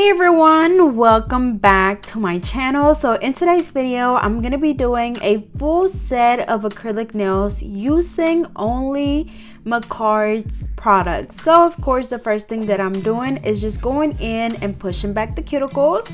Hey everyone, welcome back to my channel. So in today's video, I'm going to be doing a full set of acrylic nails using only Makartt's products. So of course, the first thing that I'm doing is just going in and pushing back the cuticles.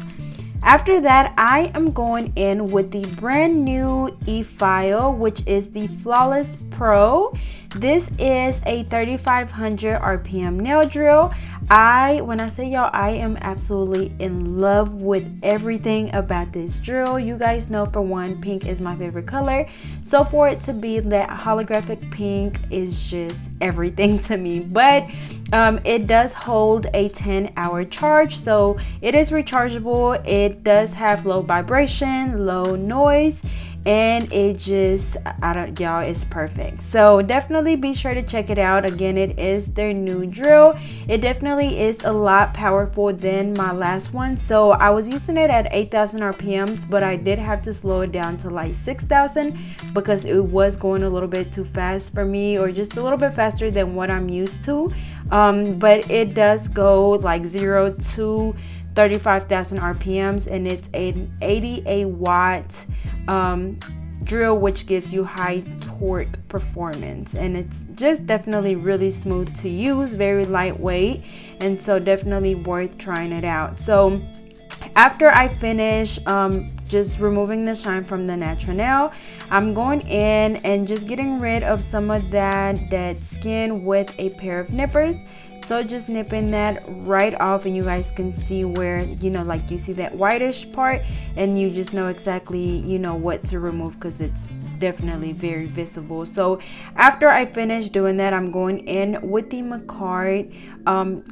After that, I am going in with the brand new e-file, which is the Flawless Pro. This is a 3500 RPM nail drill. When I say y'all, I am absolutely in love with everything about this drill. You guys know, for one, pink is my favorite color. So for it to be that holographic pink is just everything to me. But it does hold a 10-hour charge, so it is rechargeable. It does have low vibration, low noise, and it just, y'all, it's perfect. So definitely be sure to check it out. Again, it is their new drill. It definitely is a lot powerful than my last one. So I was using it at 8,000 RPMs, but I did have to slow it down to like 6,000 because it was going a little bit too fast for me, or just a little bit faster than what I'm used to. But it does go like 0 to 35,000 RPMs, and it's an 88 watt drill, which gives you high torque performance, and it's just definitely really smooth to use, very lightweight, and so definitely worth trying it out. So after I finish just removing the shine from the natural nail, I'm going in and just getting rid of some of that dead skin with a pair of nippers. So just nipping that right off, and you guys can see where, like you see that whitish part, and you just know exactly, what to remove, because it's definitely very visible. So after I finish doing that, I'm going in with the Makartt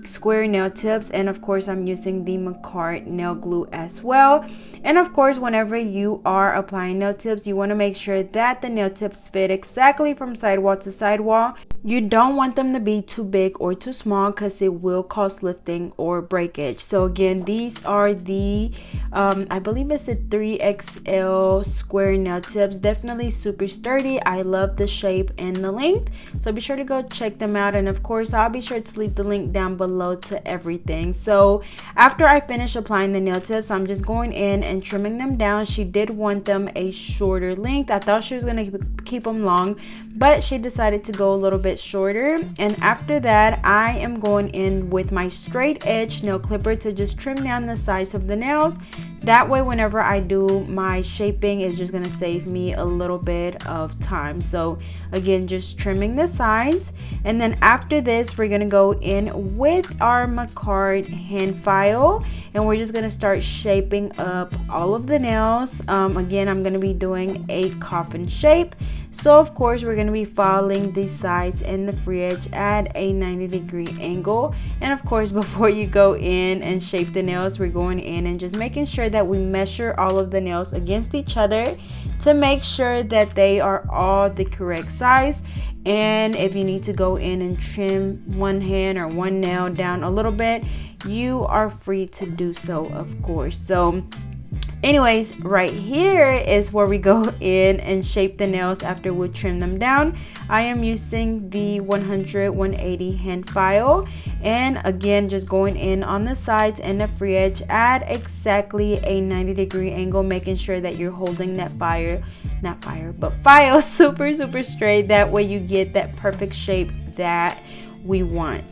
square nail tips, and of course I'm using the Makartt nail glue as well. And of course, whenever you are applying nail tips, you want to make sure that the nail tips fit exactly from sidewall to sidewall. You don't want them to be too big or too small, because it will cause lifting or breakage. So again, these are the I believe it's a 3XL square nail tips. Definitely super sturdy. I love the shape and the length, so be sure to go check them out. And of course, I'll be sure to leave the link down below to everything. So after I finish applying the nail tips, I'm just going in and trimming them down. She did want them a shorter length. I thought she was going to keep them long, but she decided to go a little bit shorter. And after that, I am going in with my straight edge nail clipper to just trim down the sides of the nails. That way, whenever I do my shaping, it's just going to save me a little bit of time. So again, just trimming the sides. And then after this, we're going to go in with our Makartt hand file, and we're just going to start shaping up all of the nails. Again, I'm going to be doing a coffin shape. So of course, we're going to be filing the sides and the free edge at a 90-degree angle. And of course, before you go in and shape the nails, we're going in and just making sure that we measure all of the nails against each other to make sure that they are all the correct size. And if you need to go in and trim one hand or one nail down a little bit, you are free to do so, of course. So anyways, right here is where we go in and shape the nails after we trim them down. I am using the 100/180 hand file, and again, just going in on the sides and the free edge at exactly a 90-degree angle, making sure that you're holding that file super straight. That way you get that perfect shape that we want.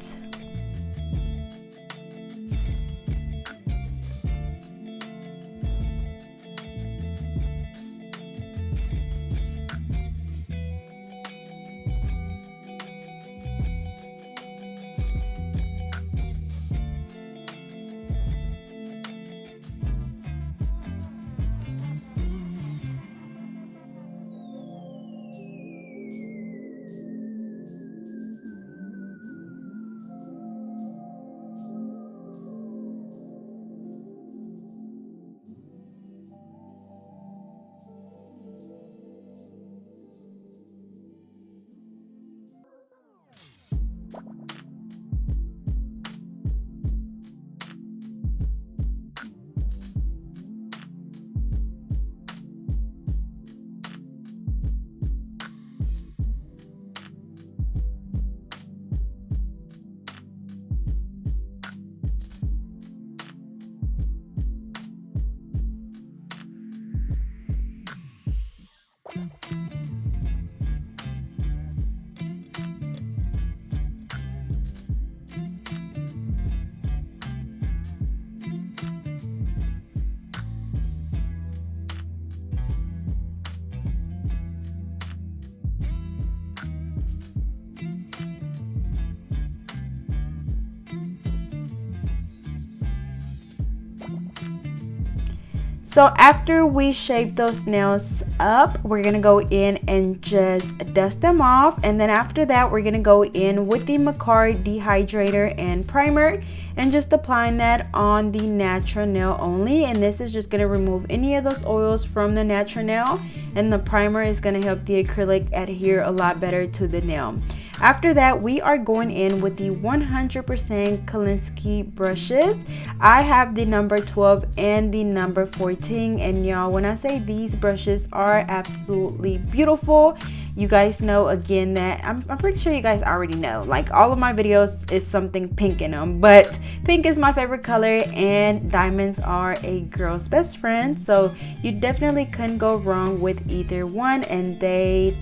So after we shape those nails up, we're gonna go in and just dust them off, and then after that we're gonna go in with the Makartt dehydrator and primer and just applying that on the natural nail only. And this is just gonna remove any of those oils from the natural nail, and the primer is gonna help the acrylic adhere a lot better to the nail. After that, we are going in with the 100% Kolinsky brushes. I have the number 12 and the number 14, and y'all, when I say these brushes are absolutely beautiful, you guys know again that I'm pretty sure you guys already know, like all of my videos is something pink in them, but pink is my favorite color and diamonds are a girl's best friend, so you definitely couldn't go wrong with either one, and they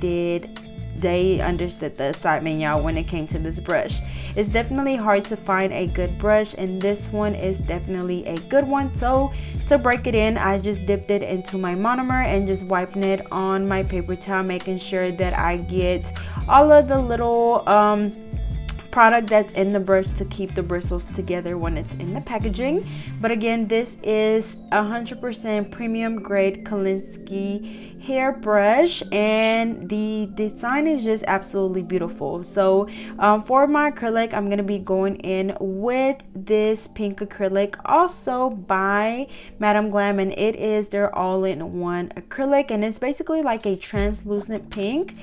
understood the assignment, y'all, when it came to this brush. It's definitely hard to find a good brush, and this one is definitely a good one. So to break it in, I just dipped it into my monomer and just wiping it on my paper towel, making sure that I get all of the little product that's in the brush to keep the bristles together when it's in the packaging. But again, this is 100% premium grade Kolinsky hair brush, and the design is just absolutely beautiful. So for my acrylic, I'm gonna be going in with this pink acrylic, also by Madam Glam, and it is their all-in-one acrylic, and it's basically like a translucent pink.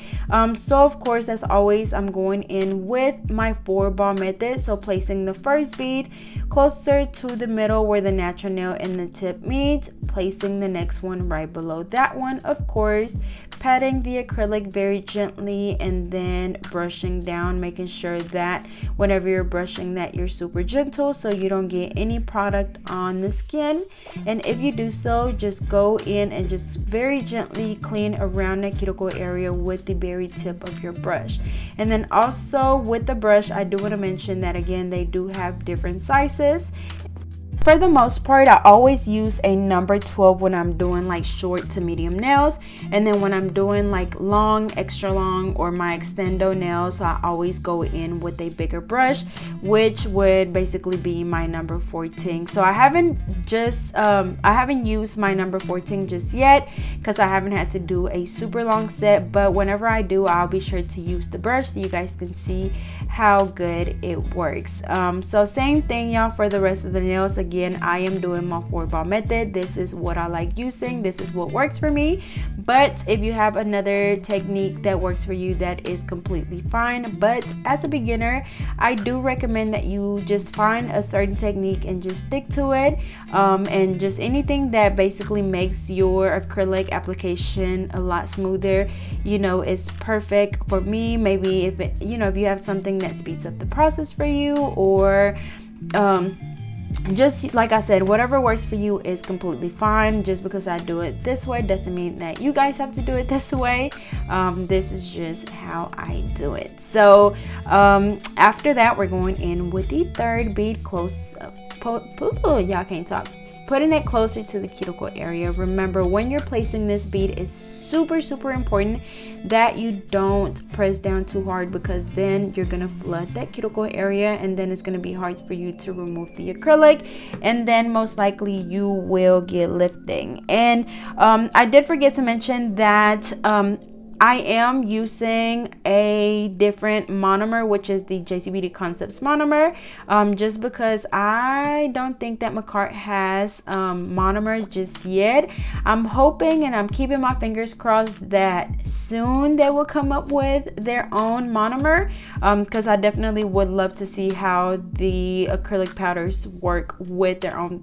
So of course, as always, I'm going in with my 4-ball method, so placing the first bead closer to the middle where the natural nail and the tip meet, placing the next one right below that one, of course, patting the acrylic very gently, and then brushing down, making sure that whenever you're brushing that you're super gentle so you don't get any product on the skin. And if you do so, just go in and just very gently clean around the cuticle area with the very tip of your brush. And then also with the brush, I do want to mention that again, they do have different sizes. For the most part, I always use a number 12 when I'm doing like short to medium nails, and then when I'm doing like long, extra long, or my extendo nails, I always go in with a bigger brush, which would basically be my number 14. So I haven't used my number 14 just yet because I haven't had to do a super long set, but whenever I do, I'll be sure to use the brush so you guys can see how good it works. So same thing, y'all, for the rest of the nails. Again, I am doing my 4-ball method. This is what I like using. This is what works for me. But if you have another technique that works for you, that is completely fine. But as a beginner, I do recommend that you just find a certain technique and just stick to it. And just anything that basically makes your acrylic application a lot smoother, you know, is perfect for me. Maybe if it, you know, if you have something that speeds up the process for you, or just like I said, whatever works for you is completely fine. Just because I do it this way doesn't mean that you guys have to do it this way. This is just how I do it. So after that, we're going in with the 3rd bead close up. Y'all can't talk. Putting it closer to the cuticle area. Remember, when you're placing this bead, is super important that you don't press down too hard, because then you're gonna flood that cuticle area, and then it's gonna be hard for you to remove the acrylic, and then most likely you will get lifting. And I did forget to mention that I am using a different monomer, which is the JC Beauty Concepts monomer, just because I don't think that Makartt has monomer just yet. I'm hoping and I'm keeping my fingers crossed that soon they will come up with their own monomer, because I definitely would love to see how the acrylic powders work with their own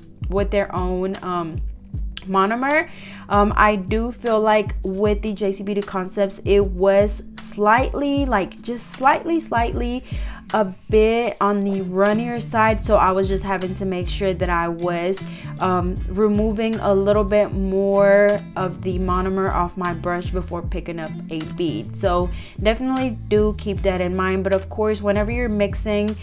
monomer. I do feel like with the JC Beauty Concepts, it was slightly, like just slightly a bit on the runnier side, so I was just having to make sure that I was removing a little bit more of the monomer off my brush before picking up a bead. So definitely do keep that in mind. But of course, whenever you're mixing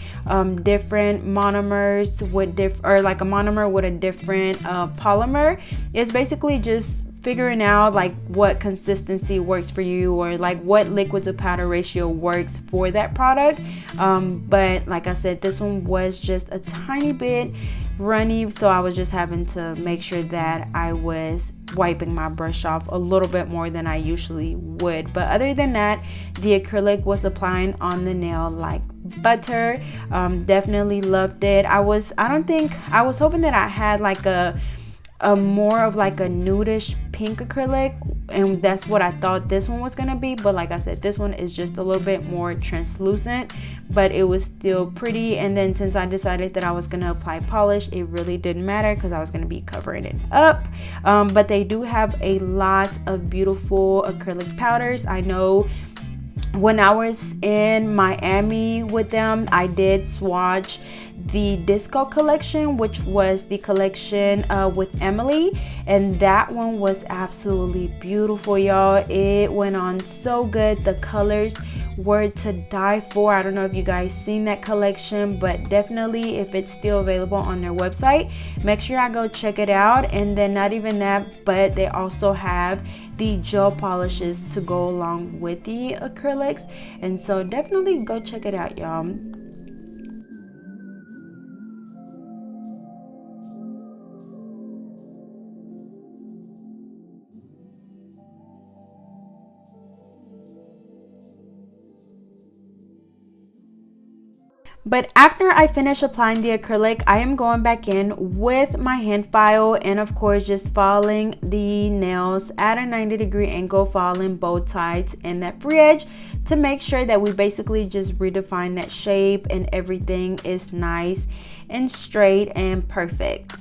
different monomers with or like a monomer with a different polymer, it's basically just figuring out like what consistency works for you, or like what liquid to powder ratio works for that product. But like I said, this one was just a tiny bit runny, so I was just having to make sure that I was wiping my brush off a little bit more than I usually would. But other than that, the acrylic was applying on the nail like butter. Definitely loved it. I was hoping that I had like a more of like a nudish pink acrylic, and that's what I thought this one was gonna be. But like I said, this one is just a little bit more translucent, but it was still pretty. And then since I decided that I was gonna apply polish, it really didn't matter because I was gonna be covering it up. But they do have a lot of beautiful acrylic powders. I know when I was in Miami with them, I did swatch the Disco collection, which was the collection with Emily, and that one was absolutely beautiful, y'all. It went on so good. The colors were to die for. I don't know if you guys seen that collection, but definitely if it's still available on their website, make sure I go check it out. And then not even that, but they also have the gel polishes to go along with the acrylics, and so definitely go check it out, y'all. But after I finish applying the acrylic, I am going back in with my hand file, and of course just filing the nails at a 90-degree angle, filing both sides and that free edge to make sure that we basically just redefine that shape and everything is nice and straight and perfect.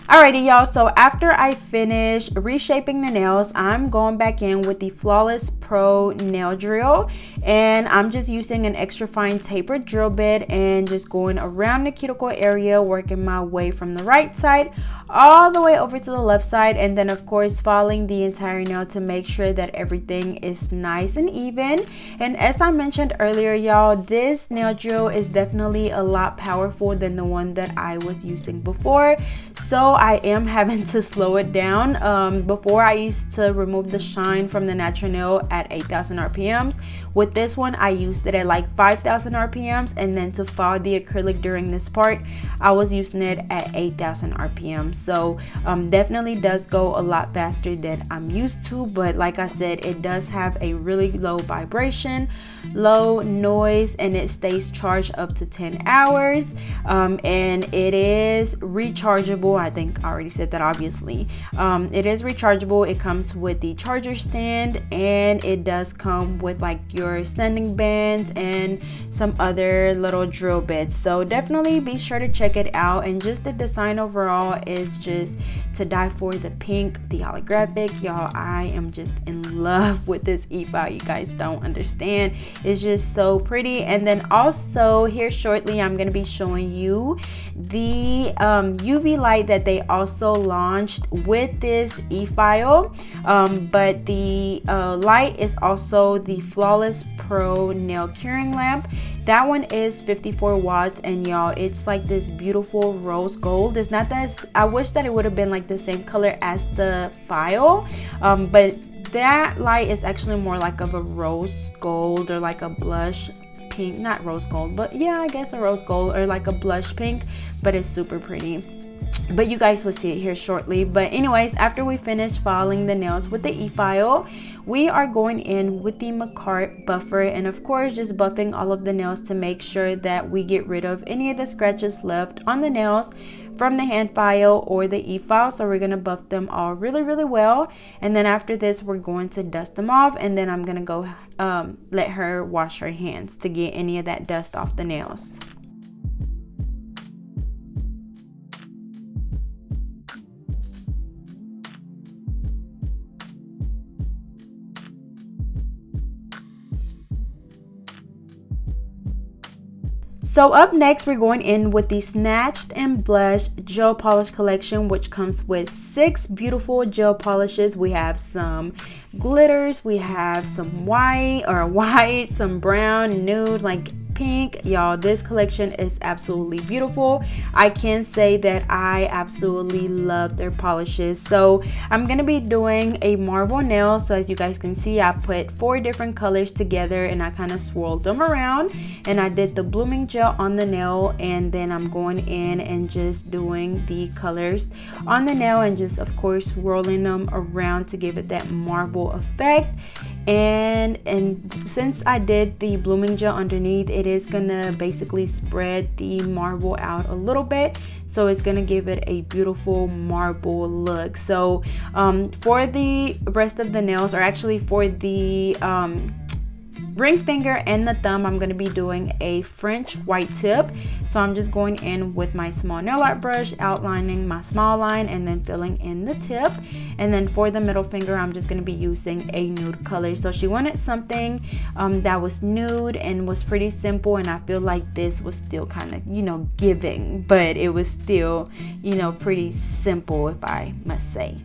Alrighty, y'all, so after I finish reshaping the nails, I'm going back in with the Flawless Pro nail drill, and I'm just using an extra fine tapered drill bit and just going around the cuticle area, working my way from the right side all the way over to the left side, and then of course filing the entire nail to make sure that everything is nice and even. And as I mentioned earlier, y'all, this nail drill is definitely a lot powerful than the one that I was using before, so I am having to slow it down. Before, I used to remove the shine from the natural nail at at 8,000 RPMs. With this one, I used it at like 5,000 RPMs, and then to file the acrylic during this part, I was using it at 8,000 RPMs. So definitely does go a lot faster than I'm used to, but like I said, it does have a really low vibration, low noise, and it stays charged up to 10 hours. And it is rechargeable. I think I already said that, obviously. It is rechargeable. It comes with the charger stand, and it does come with like your sanding bands and some other little drill bits. So definitely be sure to check it out. And just the design overall is just to die for. The pink, the holographic, y'all, I am just in love with this e-file. You guys don't understand. It's just so pretty. And then also here shortly, I'm going to be showing you the UV light that they also launched with this e-file. But the light is also the Flawless Pro Nail Curing Lamp. That one is 54 watts, and y'all, it's like this beautiful rose gold. It's not that, I wish that it would have been like the same color as the file, but that light is actually more like of a rose gold, or like a blush pink, not rose gold, but yeah, I guess a rose gold, or like a blush pink, but it's super pretty. But you guys will see it here shortly. But anyways, after we finish filing the nails with the e-file, we are going in with the Makartt buffer, and of course just buffing all of the nails to make sure that we get rid of any of the scratches left on the nails from the hand file or the e-file. So we're going to buff them all really well, and then after this we're going to dust them off, and then I'm going to go let her wash her hands to get any of that dust off the nails. So up next, we're going in with the Snatched and Blushed Gel Polish Collection, which comes with 6 beautiful gel polishes. We have some glitters, we have some white, some brown, nude, like pink. Y'all, this collection is absolutely beautiful. I can say that I absolutely love their polishes. So I'm gonna be doing a marble nail. So as you guys can see, I put 4 different colors together, and I kind of swirled them around, and I did the blooming gel on the nail, and then I'm going in and just doing the colors on the nail, and just of course swirling them around to give it that marble effect. And since I did the blooming gel underneath, it is gonna basically spread the marble out a little bit, so it's gonna give it a beautiful marble look. So for the rest of the nails, or actually for the ring finger and the thumb, I'm going to be doing a French white tip. So I'm just going in with my small nail art brush, outlining my small line, and then filling in the tip. And then for the middle finger, I'm just going to be using a nude color. So she wanted something that was nude and was pretty simple, and I feel like this was still kind of, you know, giving, but it was still, you know, pretty simple, if I must say.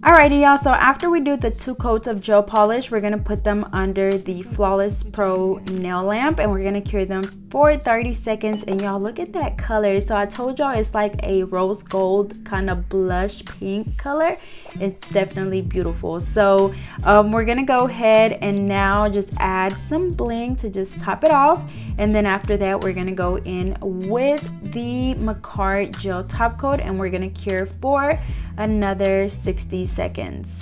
Alrighty, y'all, so after we do the 2 coats of gel polish, we're going to put them under the Flawless Pro nail lamp, and we're going to cure them for 30 seconds. And y'all, look at that color. So I told y'all it's like a rose gold kind of blush pink color. It's definitely beautiful. So we're going to go ahead and now just add some bling to just top it off. And then after that, we're going to go in with the Makartt gel top coat, and we're going to cure for another 60 seconds.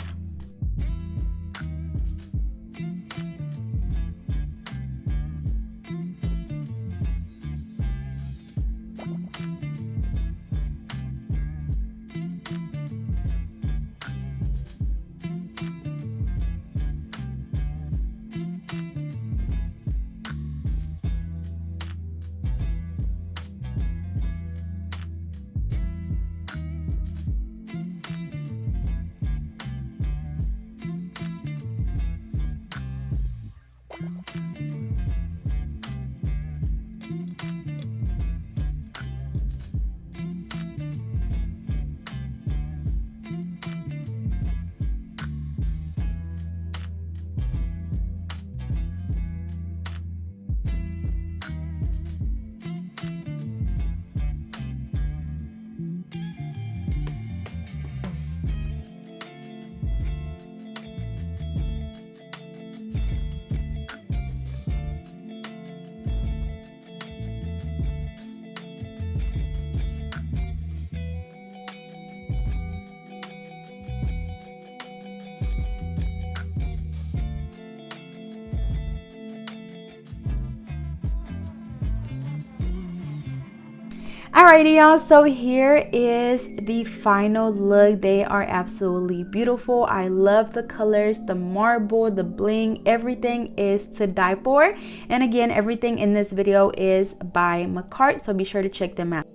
Alrighty, y'all, so here is the final look. They are absolutely beautiful. I love the colors, the marble, the bling, everything is to die for. And again, everything in this video is by Makartt, so be sure to check them out.